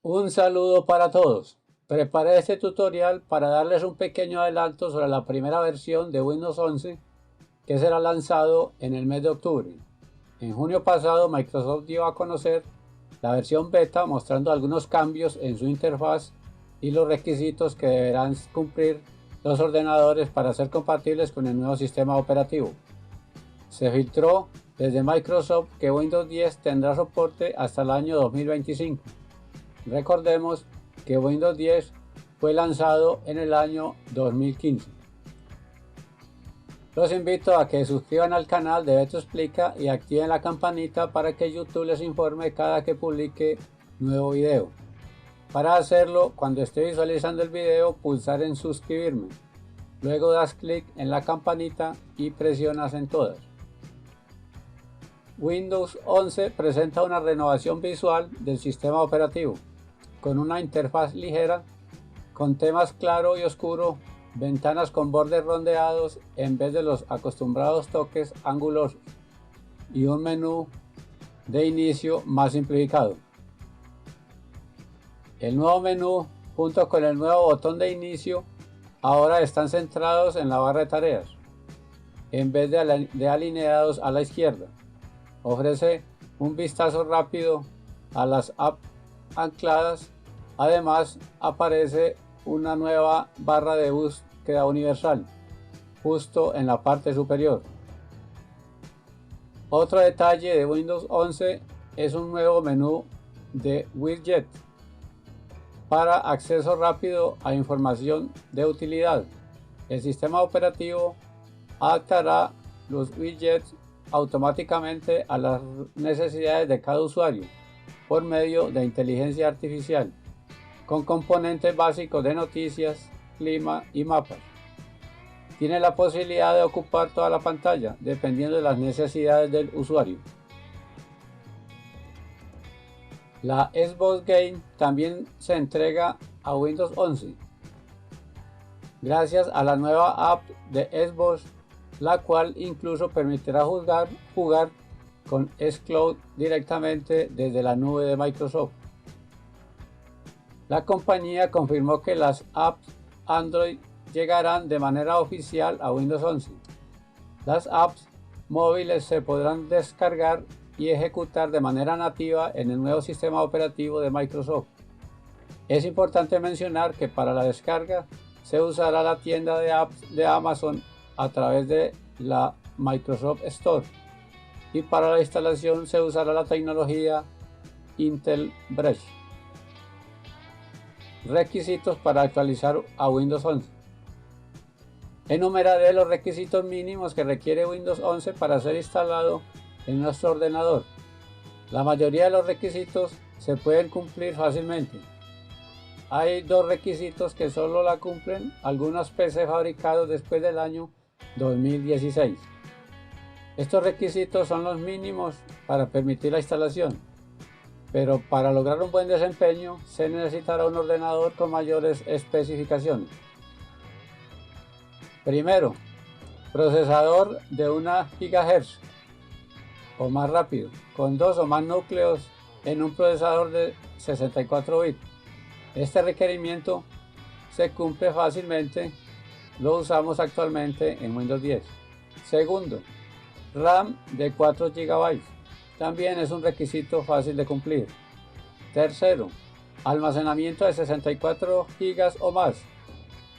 Un saludo para todos. Preparé este tutorial para darles un pequeño adelanto sobre la primera versión de Windows 11 que será lanzado en el mes de octubre. En junio pasado Microsoft dio a conocer la versión beta mostrando algunos cambios en su interfaz y los requisitos que deberán cumplir los ordenadores para ser compatibles con el nuevo sistema operativo. Se filtró desde Microsoft que Windows 10 tendrá soporte hasta el año 2025. Recordemos que Windows 10 fue lanzado en el año 2015. Los invito a que se suscriban al canal de Beto Explica y activen la campanita para que YouTube les informe cada que publique nuevo video. Para hacerlo, cuando esté visualizando el video, pulsar en suscribirme. Luego das clic en la campanita y presionas en todas. Windows 11 presenta una renovación visual del sistema operativo, con una interfaz ligera, con temas claro y oscuro, ventanas con bordes rondeados en vez de los acostumbrados toques angulosos, y un menú de inicio más simplificado. El nuevo menú, junto con el nuevo botón de inicio, ahora están centrados en la barra de tareas, en vez de alineados a la izquierda. Ofrece un vistazo rápido a las apps ancladas. Además, aparece una nueva barra de búsqueda universal justo en la parte superior. Otro detalle de Windows 11 es un nuevo menú de widget para acceso rápido a información de utilidad. El sistema operativo adaptará los widgets automáticamente a las necesidades de cada usuario por medio de inteligencia artificial, con componentes básicos de noticias, clima y mapas. Tiene la posibilidad de ocupar toda la pantalla dependiendo de las necesidades del usuario. La Xbox Game también se entrega a Windows 11 gracias a la nueva app de Xbox, la cual incluso permitirá jugar con xCloud directamente desde la nube de Microsoft. La compañía confirmó que las apps Android llegarán de manera oficial a Windows 11. Las apps móviles se podrán descargar y ejecutar de manera nativa en el nuevo sistema operativo de Microsoft. Es importante mencionar que para la descarga se usará la tienda de apps de Amazon a través de la Microsoft Store, y para la instalación se usará la tecnología Intel Bridge. Requisitos para actualizar a Windows 11. Enumeraré los requisitos mínimos que requiere Windows 11 para ser instalado en nuestro ordenador. La mayoría de los requisitos se pueden cumplir fácilmente. Hay dos requisitos que solo la cumplen algunos PC fabricados después del año 2016. Estos requisitos son los mínimos para permitir la instalación, pero para lograr un buen desempeño se necesitará un ordenador con mayores especificaciones. Primero, procesador de 1 GHz o más rápido, con 2 o más núcleos en un procesador de 64 bits. Este requerimiento se cumple fácilmente, lo usamos actualmente en Windows 10. Segundo, RAM de 4 GB. También es un requisito fácil de cumplir. Tercero, almacenamiento de 64 GB o más.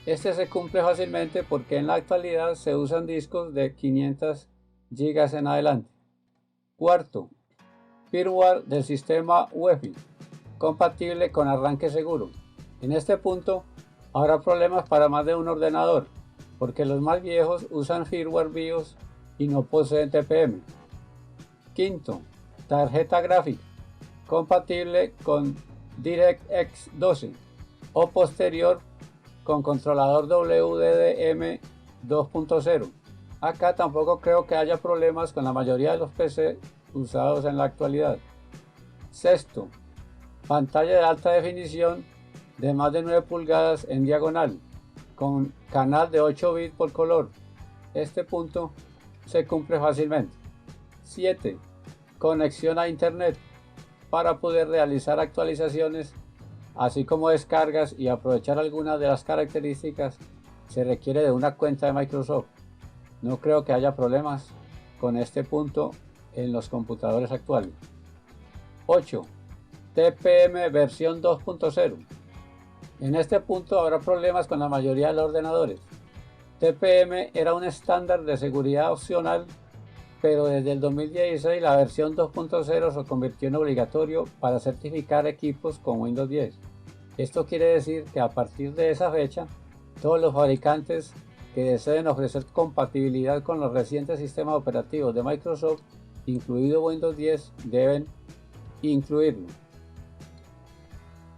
Este se cumple fácilmente porque en la actualidad se usan discos de 500 GB en adelante. Cuarto, firmware del sistema UEFI, compatible con arranque seguro. En este punto habrá problemas para más de un ordenador, porque los más viejos usan firmware BIOS y no poseen TPM. Quinto, tarjeta gráfica, compatible con DirectX 12 o posterior con controlador WDM 2.0. Acá tampoco creo que haya problemas con la mayoría de los PC usados en la actualidad. Sexto, pantalla de alta definición de más de 9 pulgadas en diagonal, con canal de 8 bits por color. Este punto se cumple fácilmente. 7. Conexión a internet para poder realizar actualizaciones así como descargas y aprovechar algunas de las características, se requiere de una cuenta de Microsoft. No creo que haya problemas con este punto en los computadores actuales. 8. TPM versión 2.0. En este punto habrá problemas con la mayoría de los ordenadores. TPM era un estándar de seguridad opcional, pero desde el 2016 la versión 2.0 se convirtió en obligatorio para certificar equipos con Windows 10. Esto quiere decir que a partir de esa fecha, todos los fabricantes que deseen ofrecer compatibilidad con los recientes sistemas operativos de Microsoft, incluido Windows 10, deben incluirlo.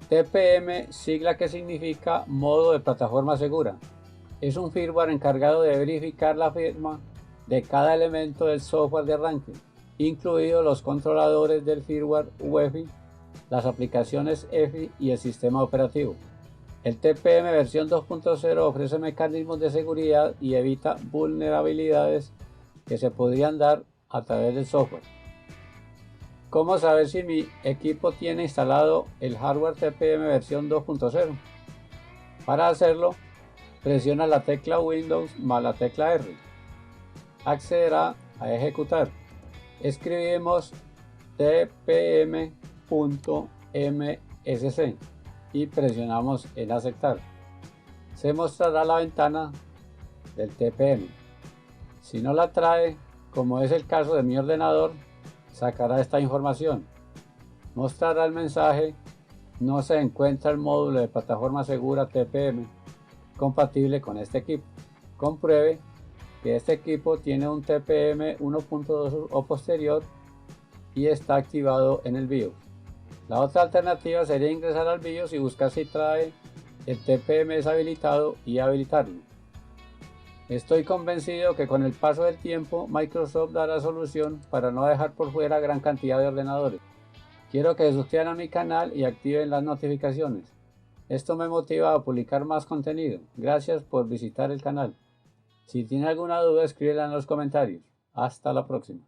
TPM, sigla que significa modo de plataforma segura, es un firmware encargado de verificar la firma de cada elemento del software de arranque, incluidos los controladores del firmware UEFI, las aplicaciones EFI y el sistema operativo. El TPM versión 2.0 ofrece mecanismos de seguridad y evita vulnerabilidades que se podrían dar a través del software. ¿Cómo saber si mi equipo tiene instalado el hardware TPM versión 2.0? Para hacerlo, presiona la tecla Windows más la tecla R. Accederá a ejecutar. Escribimos tpm.msc y presionamos en aceptar. Se mostrará la ventana del TPM. Si no la trae, como es el caso de mi ordenador, sacará esta información. Mostrará el mensaje: no se encuentra el módulo de plataforma segura TPM compatible con este equipo. Compruebe que este equipo tiene un TPM 1.2 o posterior y está activado en el BIOS. La otra alternativa sería ingresar al BIOS y buscar si trae el TPM deshabilitado y habilitarlo. Estoy convencido que con el paso del tiempo Microsoft dará solución para no dejar por fuera gran cantidad de ordenadores. Quiero que se suscriban a mi canal y activen las notificaciones. Esto me motiva a publicar más contenido. Gracias por visitar el canal. Si tiene alguna duda, escríbela en los comentarios. Hasta la próxima.